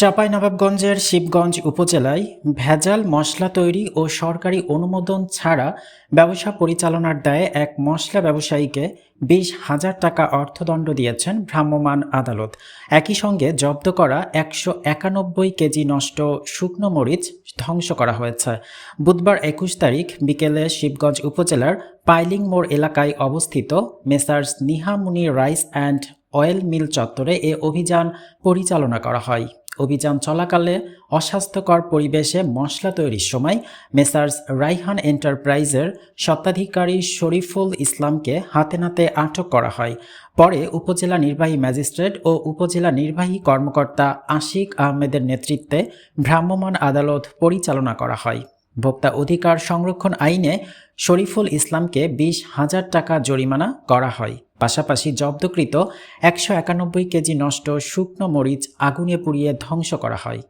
চাঁপাইনবাবগঞ্জের শিবগঞ্জ উপজেলায় ভেজাল মশলা তৈরি ও সরকারি অনুমোদন ছাড়া ব্যবসা পরিচালনার দায়ে এক মশলা ব্যবসায়ীকে ২০,০০০ টাকা অর্থদণ্ড দিয়েছেন ভ্রাম্যমাণ আদালত। একই সঙ্গে জব্দ করা ১৯১ কেজি নষ্ট শুকনো মরিচ ধ্বংস করা হয়েছে। বুধবার ২১ তারিখ বিকেলে শিবগঞ্জ উপজেলার পাইলিং মোড় এলাকায় অবস্থিত messrs Nihamuni rice and oil mill চত্বরে এ অভিযান পরিচালনা করা হয়। অভিযান চলাকালে অস্বাস্থ্যকর পরিবেশে মশলা তৈরির সময় মেসার্স রাইহান এন্টারপ্রাইজের স্বত্বাধিকারী শরীফুল ইসলামকে হাতে নাতে আটক করা হয়। পরে উপজেলা নির্বাহী ম্যাজিস্ট্রেট ও উপজেলা নির্বাহী কর্মকর্তা আশিক আহমেদের নেতৃত্বে ভ্রাম্যমাণ আদালত পরিচালনা করা হয়। ভোক্তা অধিকার সংরক্ষণ আইনে শরীফুল ইসলামকে ২০,০০০ টাকা জরিমানা করা হয়। পাশাপাশি জব্দকৃত ১৯১ কেজি নষ্ট শুকনো মরিচ আগুনে পুড়িয়ে ধ্বংস করা হয়।